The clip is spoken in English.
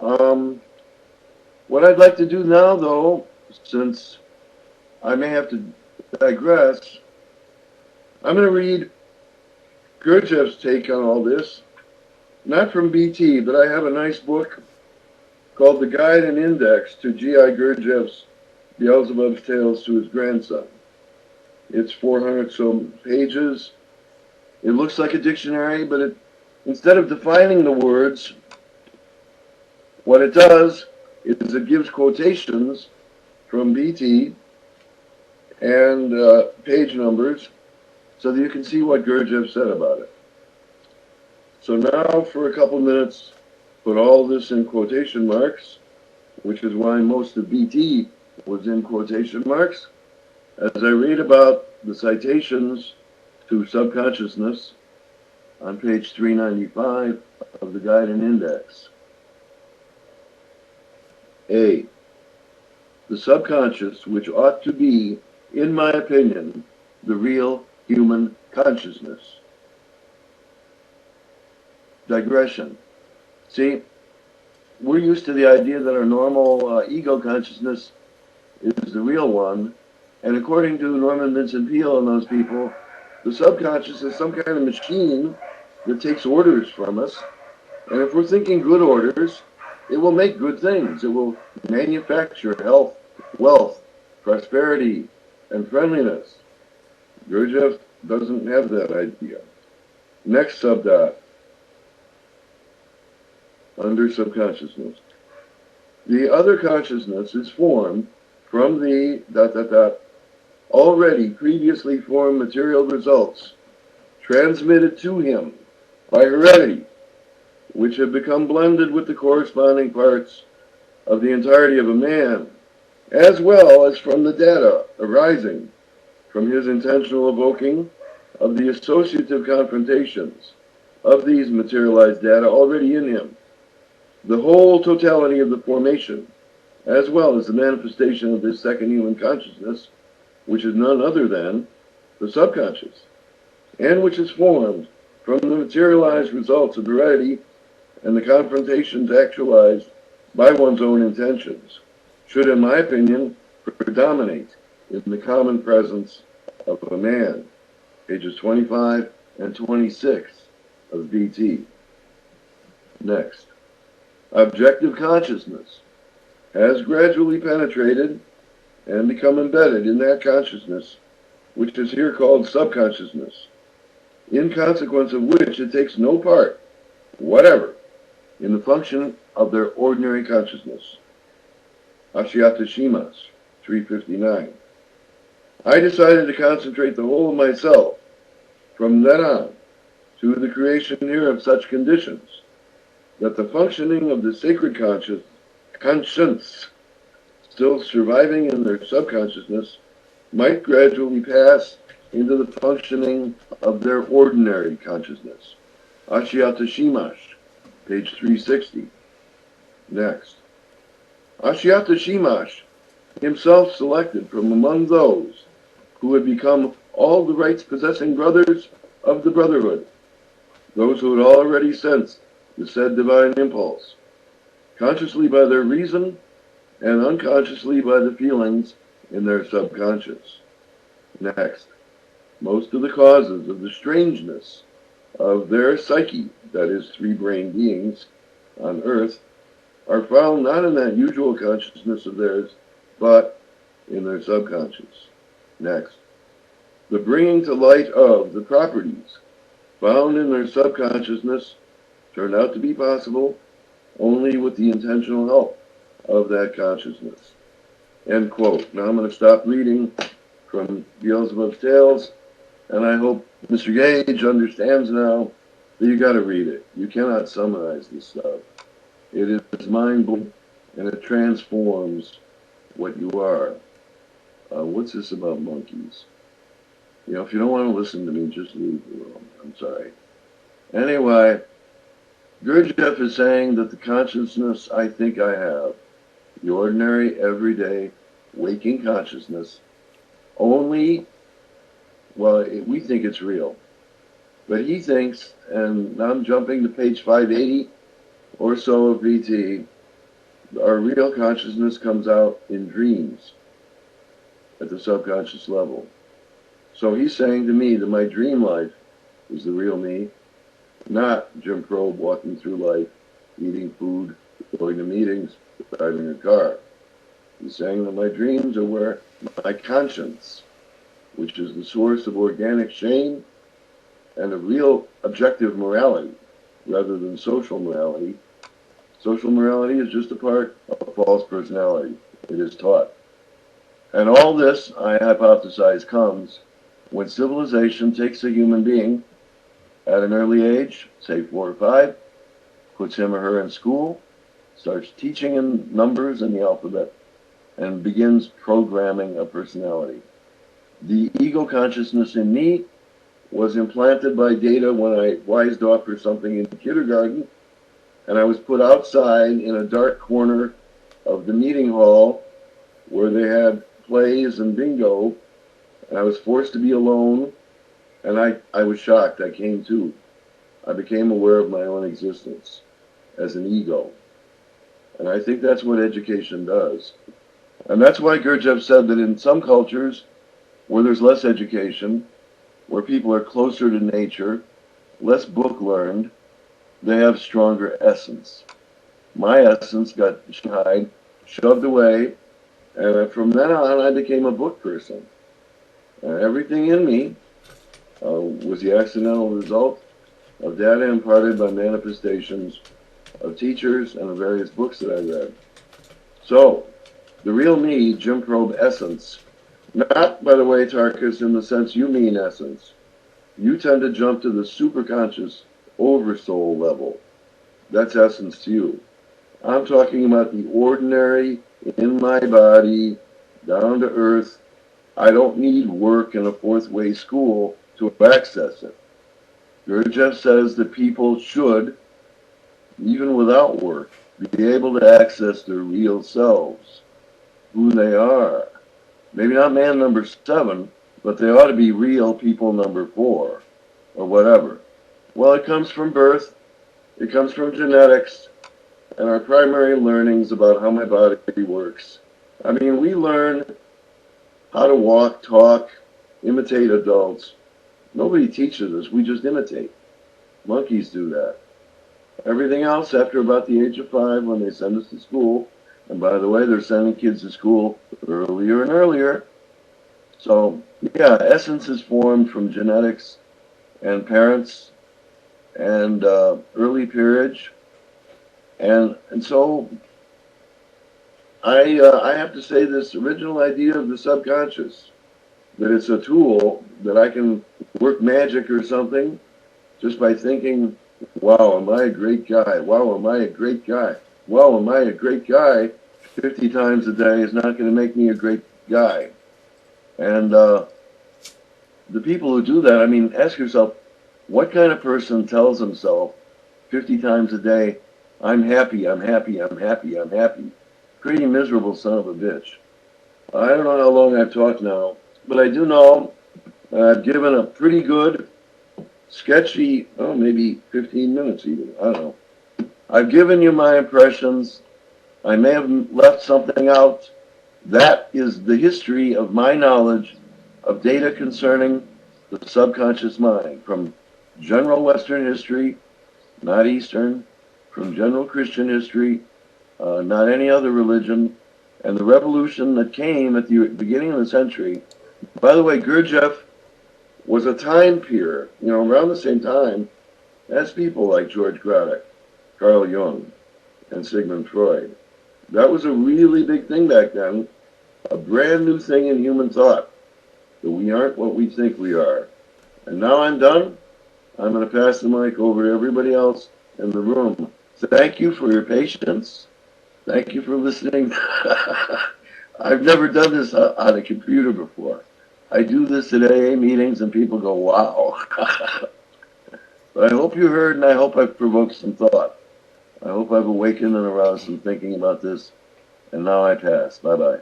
Um, what I'd like to do now, though, since I may have to digress, I'm going to read Gurdjieff's take on all this, not from BT, but I have a nice book called The Guide and Index to G.I. Gurdjieff's Beelzebub's Tales to His Grandson. It's 400 some pages. It looks like a dictionary, but instead of defining the words, what it does is it gives quotations from BT and page numbers so that you can see what Gurdjieff said about it. So now for a couple minutes, put all this in quotation marks, which is why most of BT was in quotation marks, as I read about the citations to subconsciousness on page 395 of the Guide and Index. A. The subconscious, which ought to be, in my opinion, the real human consciousness. Digression. See, we're used to the idea that our normal ego consciousness is the real one, and according to Norman Vincent Peale and those people, the subconscious is some kind of machine that takes orders from us, and if we're thinking good orders, it will make good things. It will manufacture health, wealth, prosperity, and friendliness. Gurdjieff doesn't have that idea. Next subdot, under subconsciousness. The other consciousness is formed from the already previously formed material results transmitted to him by heredity, which have become blended with the corresponding parts of the entirety of a man, as well as from the data arising from his intentional evoking of the associative confrontations of these materialized data already in him. The whole totality of the formation, as well as the manifestation of this second human consciousness, which is none other than the subconscious, and which is formed from the materialized results of heredity and the confrontations actualized by one's own intentions, should, in my opinion, predominate in the common presence of a man. Pages 25 and 26 of BT. Next. Objective consciousness has gradually penetrated and become embedded in that consciousness, which is here called subconsciousness, in consequence of which it takes no part whatever in the function of their ordinary consciousness. Ashiata Shimas, 359. I decided to concentrate the whole of myself from then on to the creation here of such conditions that the functioning of the sacred conscience still surviving in their subconsciousness might gradually pass into the functioning of their ordinary consciousness. Ashiata Shimash, page 360. Next. Ashiata Shimash himself selected from among those who had become all the rights-possessing brothers of the brotherhood, those who had already sensed the said divine impulse, consciously by their reason and unconsciously by the feelings in their subconscious. Next, most of the causes of the strangeness of their psyche, that is, three-brain beings on earth, are found not in that usual consciousness of theirs, but in their subconscious. Next, the bringing to light of the properties found in their subconsciousness turned out to be possible only with the intentional help of that consciousness. End quote. Now I'm going to stop reading from Beelzebub's Tales, and I hope Mr. Gage understands now that you got to read it. You cannot summarize this stuff. It is mind-blowing, and it transforms what you are. What's this about monkeys? You know, if you don't want to listen to me, just leave the room. I'm sorry. Anyway, Gurdjieff is saying that the consciousness I think I have, the ordinary, everyday, waking consciousness, only, well, we think it's real. But he thinks, and I'm jumping to page 580 or so of BT, our real consciousness comes out in dreams at the subconscious level. So he's saying to me that my dream life is the real me, not Jim Crow walking through life, eating food, going to meetings, driving a car. He's saying that my dreams are where my conscience, which is the source of organic shame and of real objective morality, rather than social morality. Social morality is just a part of a false personality. It is taught. And all this, I hypothesize, comes when civilization takes a human being at an early age, say 4 or 5, puts him or her in school, starts teaching him numbers and the alphabet, and begins programming a personality. The ego consciousness in me was implanted by data when I wised off for something in kindergarten, and I was put outside in a dark corner of the meeting hall where they had plays and bingo, and I was forced to be alone, and I was shocked. I came to. I became aware of my own existence as an ego. And I think that's what education does. And that's why Gurdjieff said that in some cultures where there's less education, where people are closer to nature, less book learned, they have stronger essence. My essence got shoved away, and from then on I became a book person. Everything in me was the accidental result of data imparted by manifestations of teachers and of various books that I read. So, the real me, Jim Crow essence, not, by the way, Tarkus, in the sense you mean essence. You tend to jump to the superconscious oversoul level. That's essence to you. I'm talking about the ordinary, in my body, down to earth. I don't need work in a fourth way school to access it. Gurdjieff says that people should, even without work, be able to access their real selves, who they are. Maybe not man number 7, but they ought to be real people number 4, or whatever. Well, it comes from birth, it comes from genetics, and our primary learnings about how my body works. I mean, we learn how to walk, talk, imitate adults. Nobody teaches us, we just imitate. Monkeys do that. Everything else, after about the age of 5, when they send us to school, and by the way, they're sending kids to school earlier and earlier. So, yeah, essence is formed from genetics and parents and early peerage. And so I have to say this original idea of the subconscious, that it's a tool that I can work magic or something just by thinking, wow, am I a great guy? Wow, am I a great guy? Wow, am I a great guy? 50 times a day is not going to make me a great guy. And the people who do that, I mean, ask yourself, what kind of person tells himself 50 times a day, I'm happy, I'm happy, I'm happy, I'm happy? Pretty miserable son of a bitch. I don't know how long I've talked now, but I do know I've given a pretty good, sketchy, maybe 15 minutes even, I don't know. I've given you my impressions. I may have left something out. That is the history of my knowledge of data concerning the subconscious mind, from general Western history, not Eastern, from general Christian history, not any other religion, and the revolution that came at the beginning of the century. By the way, Gurdjieff was a time peer, around the same time as people like George Gurdjieff, Carl Jung, and Sigmund Freud. That was a really big thing back then, a brand new thing in human thought, that we aren't what we think we are. And now I'm done. I'm going to pass the mic over to everybody else in the room. Thank you for your patience. Thank you for listening. I've never done this on a computer before. I do this at AA meetings and people go, wow. But I hope you heard, and I hope I've provoked some thought. I hope I've awakened and aroused some thinking about this. And now I pass. Bye-bye.